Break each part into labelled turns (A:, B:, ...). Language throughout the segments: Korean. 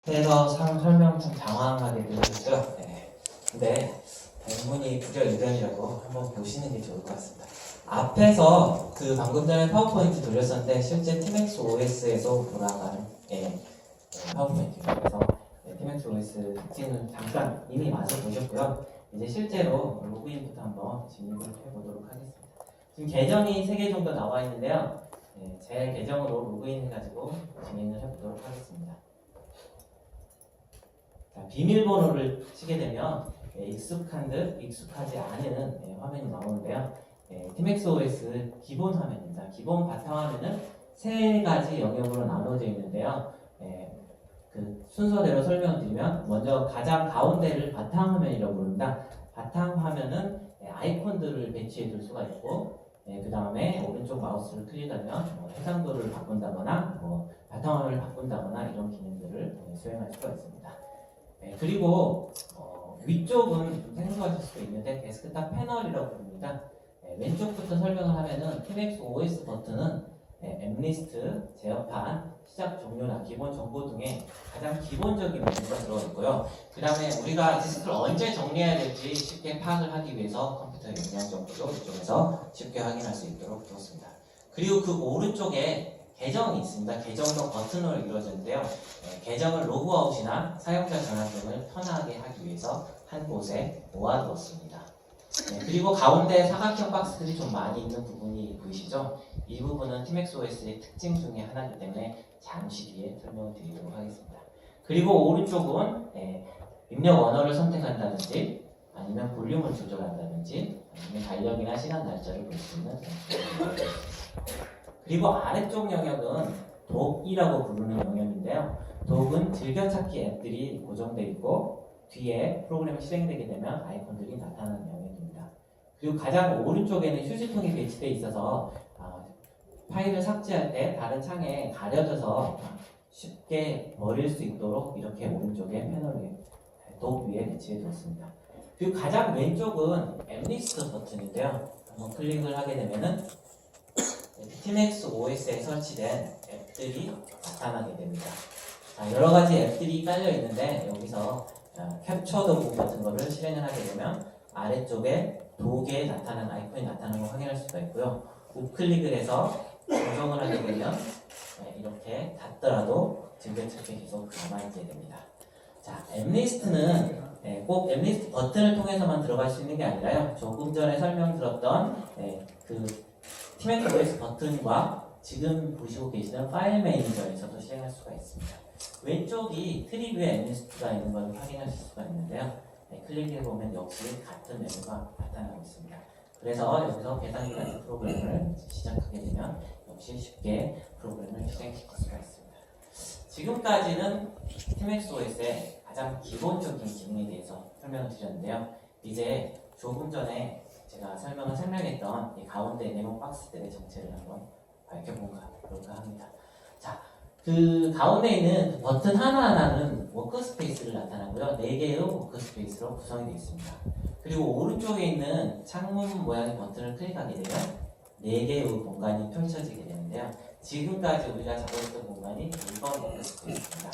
A: 그래서 설명 좀 당황하게 되셨죠? 네. 근데 대문이 불여일견이라고 한번 보시는 게 좋을 것 같습니다. 앞에서 방금 전에 파워포인트 돌렸었는데 실제 팀엑스 OS에서 돌아가는 파워포인트입니다. 그래서 팀엑스 OS 특징은 잠깐 이미 맛을 보셨고요. 이제 실제로 로그인부터 한번 진입을 해보도록 하겠습니다. 지금 계정이 3개 정도 나와 있는데요. 제 계정으로 로그인 해가지고 진행을 해보도록 하겠습니다. 자, 비밀번호를 치게 되면 익숙한 듯 익숙하지 않은 화면이 나오는데요. 팀엑스 OS 기본 화면입니다. 기본 바탕화면은 3가지 영역으로 나눠져 있는데요. 그 순서대로 설명드리면 먼저 가장 가운데를 바탕화면이라고 부릅니다. 바탕화면은 아이콘들을 배치해 둘 수가 있고 그 다음에 오른쪽 마우스를 클릭하면 해상도를 바꾼다거나 바탕화면을 바꾼다거나 이런 기능들을 수행할 수가 있습니다. 그리고 위쪽은 좀 생소하실 수도 있는데 데스크탑 패널이라고 부릅니다. 왼쪽부터 설명을 하면은 팀엑스 OS 버튼은 앱리스트, 제어판, 시작 종료나 기본 정보 등의 가장 기본적인 메뉴가 들어있고요. 그 다음에 우리가 디스크를 언제 정리해야 될지 쉽게 파악을 하기 위해서 컴퓨터 용량 정보도 이쪽에서 쉽게 확인할 수 있도록 두었습니다. 그리고 그 오른쪽에 계정이 있습니다. 계정도 버튼으로 이루어졌는데요. 계정을 로그아웃이나 사용자 전환 등을 편하게 하기 위해서 한 곳에 모아두었습니다. 그리고 가운데 사각형 박스들이 좀 많이 있는 부분이 보이시죠? 이 부분은 팀엑스 OS의 특징 중에 하나이기 때문에 잠시 뒤에 설명을 드리도록 하겠습니다. 그리고 오른쪽은 입력 언어를 선택한다든지 아니면 볼륨을 조절한다든지 아니면 달력이나 시간 날짜를 볼 수 있는 그리고 아래쪽 영역은 독이라고 부르는 영역인데요. 독은 즐겨찾기 앱들이 고정되어 있고 뒤에 프로그램이 실행되게 되면 아이콘들이 나타나는 영역입니다. 그리고 가장 오른쪽에는 휴지통이 배치되어 있어서 파일을 삭제할 때 다른 창에 가려져서 쉽게 버릴 수 있도록 이렇게 오른쪽에 패널에 독 위에 배치해 두었습니다. 그리고 가장 왼쪽은 앱리스트 버튼인데요. 한번 클릭을 하게 되면은 팀엑스 OS에 설치된 앱들이 나타나게 됩니다. 자, 여러 가지 앱들이 깔려 있는데 여기서 캡처 도구 같은 거를 실행을 하게 되면 아래쪽에 독에 나타나는 아이콘이 나타나는 걸 확인할 수가 있고요. 우클릭을 해서 조정을 하게 되면 이렇게 닫더라도 즐겨찾기 계속 남아있게 됩니다. 자, 앱리스트는 꼭 앱리스트 버튼을 통해서만 들어갈 수 있는 게 아니라요. 조금 전에 설명드렸던 그 팀엑스 OS 버튼과 지금 보시고 계시는 파일 매니저에서도 실행할 수가 있습니다. 왼쪽이 트리뷰에 앱리스트가 있는 것을 확인하실 수가 있는데요. 클릭해보면 역시 같은 메뉴가 나타나고 있습니다. 그래서 여기서 계산기라는 프로그램을 시작하게 되면 역시 쉽게 프로그램을 실행시킬 수가 있습니다. 지금까지는 팀엑스 OS의 가장 기본적인 기능에 대해서 설명을 드렸는데요. 이제 조금 전에 제가 설명했던 이 가운데 네모 박스들의 정체를 한번 밝혀볼까 합니다. 자, 그 가운데 있는 버튼 하나하나는 워크스페이스를 나타나고요. 4개의 워크스페이스로 구성이 되어 있습니다. 그리고 오른쪽에 있는 창문 모양의 버튼을 클릭하게 되면 4개의 공간이 펼쳐지게 되는데요. 지금까지 우리가 작업했던 공간이 2번 워크스페이스입니다.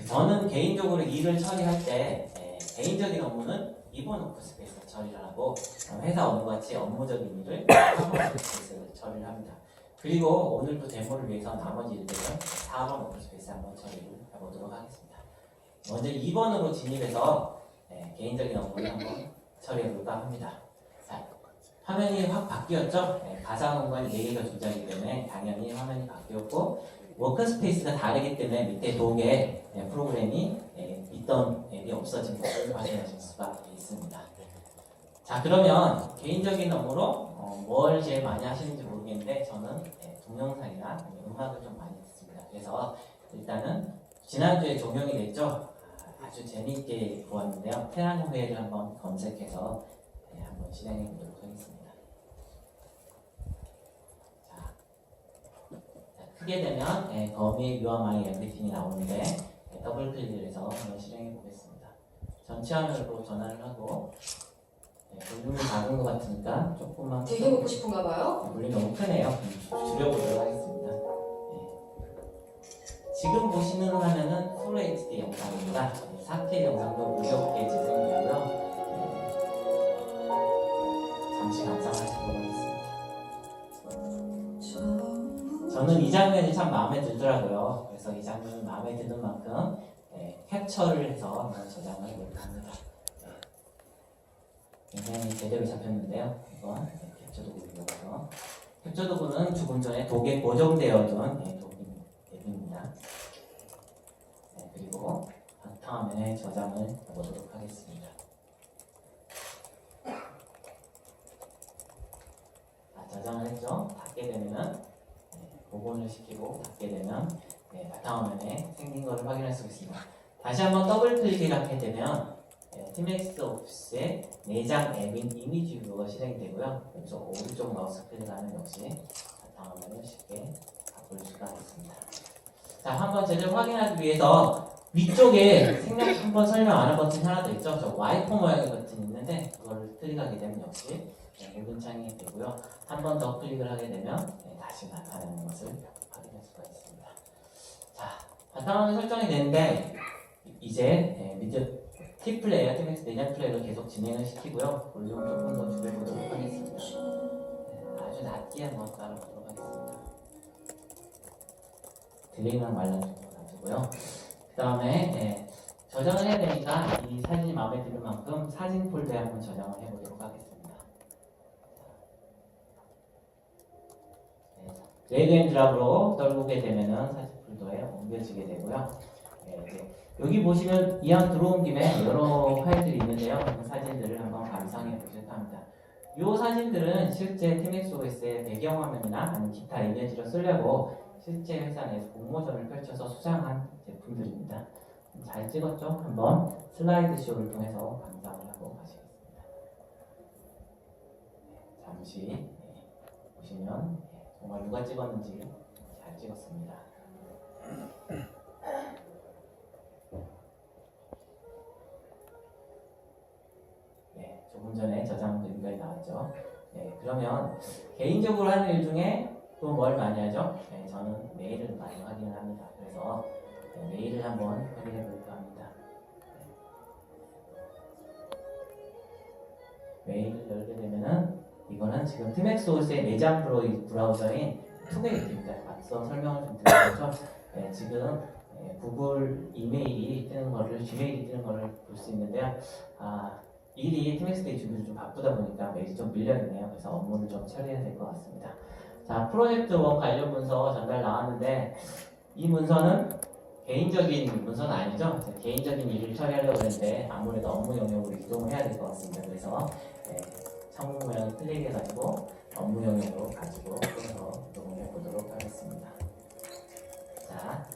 A: 저는 개인적으로 일을 처리할 때 개인적인 업무는 2번 워크스페이스를 처리를 하고 회사 업무같이 업무적인 일을 3번 워크스페이스를 처리를 합니다. 그리고 오늘도 데모를 위해서 나머지 일들은 4번 워크스페이스 한번 처리를 해보도록 하겠습니다. 먼저 2번으로 진입해서 개인적인 업무를 한번 처리해볼까 합니다. 자, 화면이 확 바뀌었죠? 가상 공간이 4개가 존재하기 때문에 당연히 화면이 바뀌었고 워크스페이스가 다르기 때문에 밑에 독에 프로그램이 있던 앱이 없어진 것을 확인하실 수가 있습니다. 자, 그러면 개인적인 업무로 뭘 제일 많이 하시는지 모르겠는데 저는 동영상이나 음악을 좀 많이 듣습니다. 그래서 일단은 지난주에 종영이 됐죠? 아주 재미있게 보았는데요. 테란회를 한번 검색해서 한번 실행해 보도록 하겠습니다. 자, 크게 되면 거미의 You Are My Everything이 나오는데 더블 클릭을 해서 한번 실행해 보겠습니다. 전체 화면으로 전환을 하고 볼륨이 작은 것 같으니까 조금만
B: 되게 먹고 싶은가 봐요?
A: 볼륨이 너무 크네요. 줄여보도록 하겠습니다. 지금 보시는 화면은 풀 HD 영상입니다. 4K 영상도 무섭게 재생되고요. 잠시 감상하시도록 하겠습니다. 저는 이 장면이 참 마음에 들더라고요. 그래서 이 장면이 마음에 드는 만큼 캡처를 해서 한번 저장을 해볼까 합니다. 굉장히 제대로 잡혔는데요. 이건 캡처 도구를 이용해서 캡처 도구는 조금 전에 독에 고정되어둔 도구입니다. 그리고 바탕화면에 저장을 해보도록 하겠습니다. 저장을 했죠. 닫게 되면 복원을 시키고 닫게 되면 바탕화면에 생긴 것을 확인할 수 있습니다. 다시 한번 더블 클릭을 하게 되면 TMX 오피스의 내장 앱인 이미지 뷰가 실행이 되고요. 여기서 오른쪽 마우스 클릭하면 역시 바탕화면을 쉽게 바꿀 수가 있습니다. 자, 한번 제대로 확인하기 위해서 위쪽에 한번 설명 안 한 버튼이 하나 더 있죠. 저 와이퍼 모양의 버튼이 있는데 그걸 클릭하게 되면 역시 모든 창이 되고요. 한 번 더 클릭을 하게 되면 다시 나타나는 것을 확인할 수가 있습니다. 자, 바탕화면 설정이 되는데 이제 밑에 T 플레이어, TMX 내장 플레이어를 계속 진행을 시키고요. 볼륨 조금 더 줄여보도록 하겠습니다. 아주 낮게 한번 따라보도록 하겠습니다. 딜레이만 말라주고 놔두고요. 그 다음에 저장을 해야 되니까 이 사진이 마음에 드는 만큼 사진 폴더에 한번 저장을 해보도록 하겠습니다. 드래그 앤 드랍으로 떨구게 되면은 사진 폴더에 옮겨지게 되고요. 여기 보시면 이왕 들어온 김에 여러 파일들이 있는데요. 그 사진들을 한번 감상해 보실까 합니다. 이 사진들은 실제 TMXOS의 배경화면이나 아니면 기타 이미지로 쓰려고 실제 회사 내에서 공모전을 펼쳐서 수상한 제품들입니다. 잘 찍었죠? 한번 슬라이드 쇼를 통해서 감상을 하고 가시겠습니다. 잠시 보시면 정말 누가 찍었는지 잘 찍었습니다. 조금 전에 저장도 여기까지 나왔죠. 그러면 개인적으로 하는 일 중에 또 뭘 많이 하죠? 저는 메일을 많이 확인을 합니다. 그래서 메일을 한번 확인해 볼까 합니다. 메일을 열게 되면은 이거는 지금 TMXOS의 내장 브라우저인 투메일입니다. 앞서 설명을 좀 드렸죠. 지금 구글 이메일이 뜨는 거를, 지메일이 뜨는 거를 볼 수 있는데요. 일이 TMX데이 준비를 좀 바쁘다 보니까 메일이 좀 밀려있네요. 그래서 업무를 좀 처리해야 될 것 같습니다. 자, 프로젝트 원 관련 문서 전달 나왔는데 이 문서는 개인적인 문서는 아니죠. 개인적인 일을 처리하려고 했는데 아무래도 업무 영역으로 이동을 해야 될 것 같습니다. 그래서 창문 모양을 클릭해가지고 업무 영역으로 가지고 해서 이동을 해보도록 하겠습니다. 자,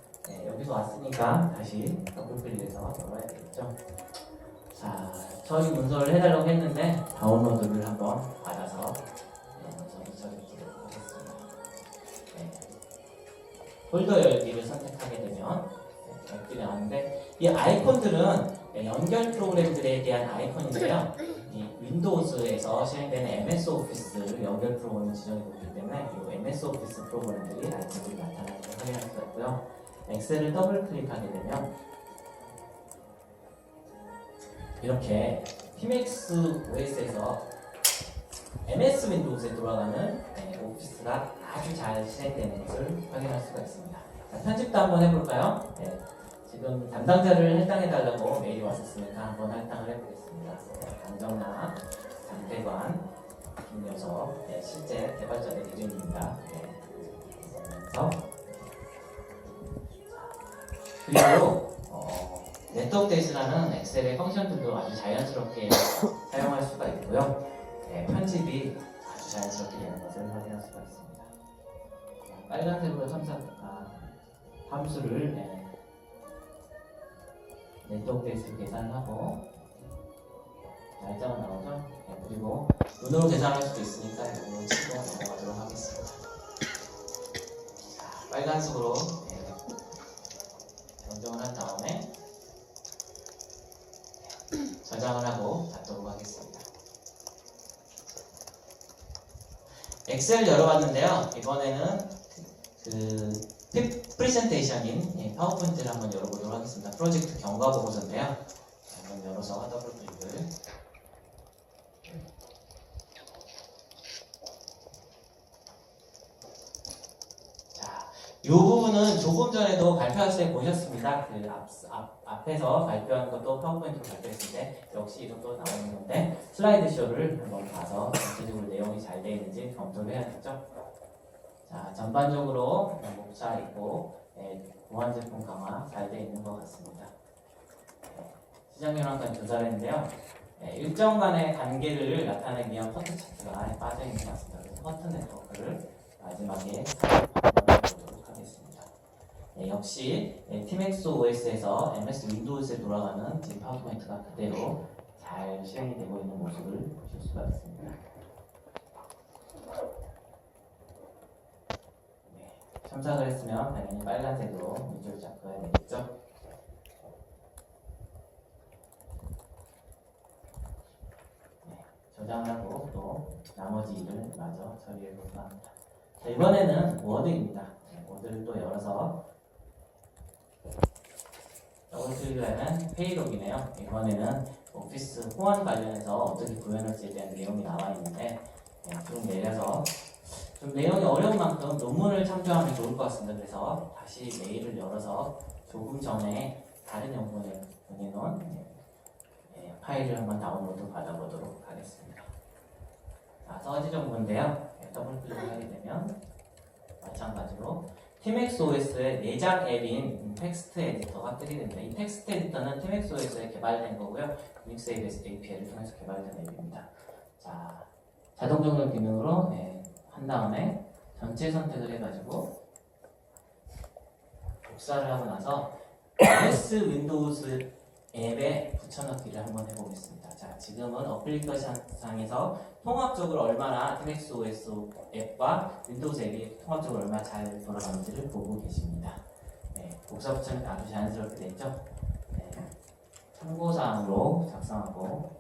A: 여기서 왔으니까 다시 더블 클릭해서 열어야 되겠죠. 자, 처리 문서를 해달라고 했는데 다운로드를 한번 받아서 문서를 처리하도록 하겠습니다. 폴더 열기를 선택하게 되면 앱들이 나오는데 이 아이콘들은 연결 프로그램들에 대한 아이콘인데요. 이 윈도우즈에서 실행되는 MS 오피스 연결 프로그램을 지정해 놓기 때문에 이 MS 오피스 프로그램들이 아이콘들이 나타나는 걸 확인할 수가 있고요. 엑셀을 더블 클릭하게 되면 이렇게 TMX OS에서 MS 윈도우즈에 돌아가는 오피스가 아주 잘 실행되는 것을 확인할 수가 있습니다. 자, 편집도 한번 해볼까요? 지금 담당자를 할당해달라고 메일이 왔었으니까 한번 할당을 해보겠습니다. 강정남, 장태관, 김여석, 실제 개발자의 이름입니다. 그리고 네트워크 데이스라는 엑셀의 펑션들도 아주 자연스럽게 사용할 수가 있고요. 편집이 아주 자연스럽게 되는 것을 확인할 수가 있습니다. 빨간색으로 함수를 네트워크 데이스 계산하고 날짜가 나오죠. 그리고 눈으로 계산할 수도 있으니까 이거 치고 넘어가도록 하겠습니다. 빨간색으로 변경을 한 다음에 저장을 하고 닫도록 하겠습니다. 엑셀 열어봤는데요. 이번에는 프레젠테이션인 파워포인트를 한번 열어보도록 하겠습니다. 프로젝트 경과 보고서인데요. 한번 열어서 더블 클릭을. 이 부분은 조금 전에도 발표할 때 보셨습니다. 그 앞에서 발표한 것도 파워포인트로 발표했는데 역시 이것도 나오는 건데 슬라이드 쇼를 한번 봐서 전체적으로 내용이 잘 되어 있는지 검토를 해야겠죠. 자, 전반적으로 목차 있고 보안 제품 강화 잘 되어 있는 것 같습니다. 시장 현황까지 조사를 했는데요. 일정간의 관계를 나타내기 위한 퍼트 차트가 빠져 있는 것 같습니다. 그래서 퍼트 네트워크를 마지막에 보도록 하겠습니다. 역시 팀엑스 OS에서 MS 윈도우즈에 돌아가는 지금 파워포인트가 그대로 잘 실행이 되고 있는 모습을 보실 수가 있습니다. 첨삭을 했으면 당연히 빨간색으로 밑줄 잡아야 되겠죠. 저장하고 또 나머지 일을 마저 처리해 볼까 합니다. 자, 이번에는 워드입니다. 워드를 또 열어서 더블 클릭을 하면 페이록이네요. 이번에는 오피스 호환 관련해서 어떻게 구현할지에 대한 내용이 나와 있는데 좀 내려서 좀 내용이 어려운 만큼 논문을 참조하면 좋을 것 같습니다. 그래서 다시 메일을 열어서 조금 전에 다른 연구원에 보내놓은 파일을 한번 다운로드 받아보도록 하겠습니다. 자, 서지 정보인데요. 더블 클릭을 하게 되면 마찬가지로 팀엑스 OS의 내장 앱인 텍스트 에디터가 뜨게 됩니다. 이 텍스트 에디터는 팀엑스 OS에 개발된 거고요. 유닉스 API를 통해서 개발된 앱입니다. 자, 자동 정렬 기능으로 한 다음에 전체 선택을 해가지고 복사를 하고 나서 MS 윈도우즈 앱에 붙여넣기를 한번 해보겠습니다. 자, 지금은 어플리케이션 상에서 통합적으로 얼마나 팀엑스 OS 앱과 윈도우즈 앱이 통합적으로 얼마나 잘 돌아가는지를 보고 계십니다. 복사 붙여넣기 아주 자연스럽게 됐죠? 참고사항으로 작성하고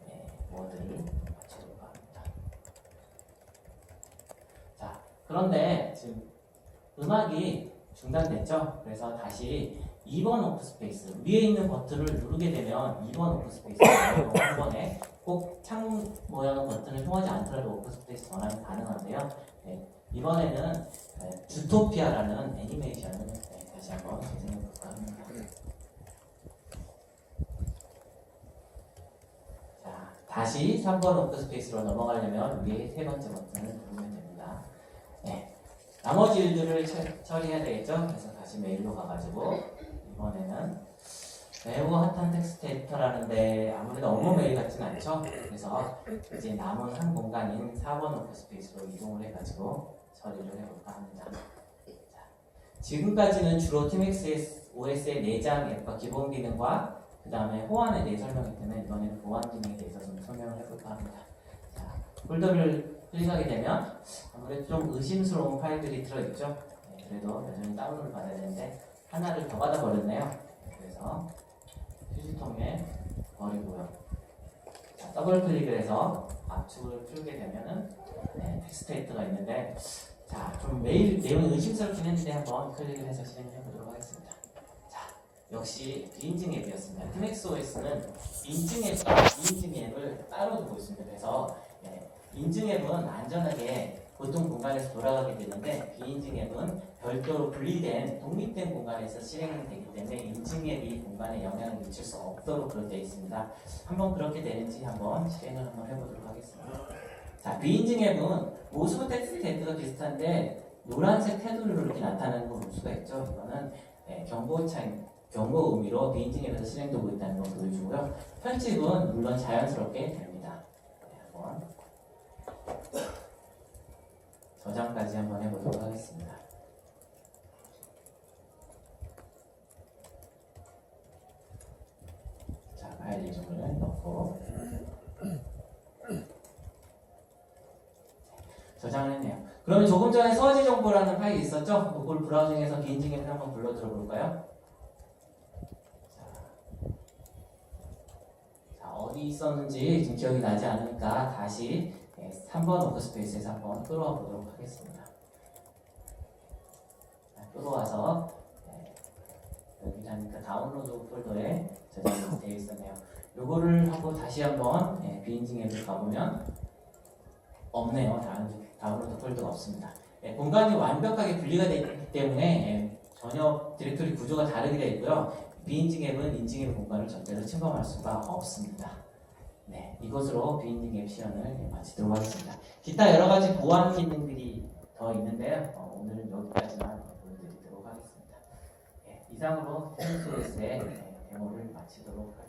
A: 워드를 맞춰볼까 합니다. 자, 그런데 지금 음악이 중단됐죠? 그래서 다시 2번 워크스페이스 위에 있는 버튼을 누르게 되면 2번 워크스페이스 한 번에 꼭 창 모양 버튼을 통하지 않더라도 워크스페이스 전환이 가능한데요. 이번에는 주토피아라는 애니메이션을 다시 한번 재생해 볼까 합니다. 자, 다시 3번 워크스페이스로 넘어가려면 위에 세 번째 버튼을 누르면 됩니다. 나머지 일들을 처리해야 되겠죠? 그래서 다시 메일로 가가지고 이번에는 매우 핫한 텍스트 에디터라는데 아무래도 업무 메일 같진 않죠? 그래서 이제 남은 한 공간인 4번 워크스페이스로 이동을 해가지고 처리를 해볼까 합니다. 자, 지금까지는 주로 팀엑스 OS의 내장 앱과 기본 기능과 그 다음에 호환에 대해 설명했다면 이번에는 보안 기능에 대해서 좀 설명을 해볼까 합니다. 자, 폴더를 클릭하게 되면 아무래도 좀 의심스러운 파일들이 들어있죠? 그래도 여전히 다운로드 받아야 되는데 하나를 더 받아버렸네요. 그래서 휴지통에 버리고요. 자, 더블 클릭을 해서 압축을 풀게 되면은 텍스트 에디터가 있는데 자, 좀 메일 내용이 의심스럽긴 했는데 한번 클릭을 해서 실행해 보도록 하겠습니다. 자, 역시 비인증 앱이었습니다. 팀엑스 OS는 인증 앱과 비인증 앱을 따로 두고 있습니다. 그래서 인증 앱은 안전하게 보통 공간에서 돌아가게 되는데 비인증 앱은 별도로 분리된 독립된 공간에서 실행이 되기 때문에 인증 앱이 공간에 영향을 미칠 수 없도록 그렇게 되어 있습니다. 한번 그렇게 되는지 한번 실행을 한번 해보도록 하겠습니다. 자, 비인증 앱은 모습은 텍스트 에디터가 비슷한데 노란색 테두리로 이렇게 나타나는 걸 볼 수가 있죠. 이거는 경고 의미로 비인증 앱에서 실행되고 있다는 걸 보여주고요. 편집은 물론 자연스럽게 됩니다. 한번 저장까지 한번 해보도록 하겠습니다. 자, 파일 이름을 넣고 저장을 했네요. 그러면 조금 전에 서지 정보라는 파일이 있었죠? 그걸 브라우징에서 비인증 앱을 한번 불러 들어볼까요? 자, 어디 있었는지 지금 기억이 나지 않으니까 다시 3번 워크스페이스에서 한번 끌어와 보도록 하겠습니다. 들어와서 여기 가니까 다운로드 폴더에 저장이 되어 있었네요. 요거를 하고 다시 한번 비인징 앱을 가보면 없네요. 다운로드 폴더가 없습니다. 공간이 완벽하게 분리가 되어 있기 때문에 전혀 디렉토리 구조가 다르게 되어 있고요. 비인징 앱은 인징 앱 공간을 절대로 침범할 수가 없습니다. 네, 이것으로 비인징 앱 시연을 마치도록 하겠습니다. 기타 여러 가지 보안 기능들이 더 있는데요. 오늘은 여기까지만 보여드리도록 하겠습니다. 이상으로 홈소스의 데모를 마치도록 하겠습니다.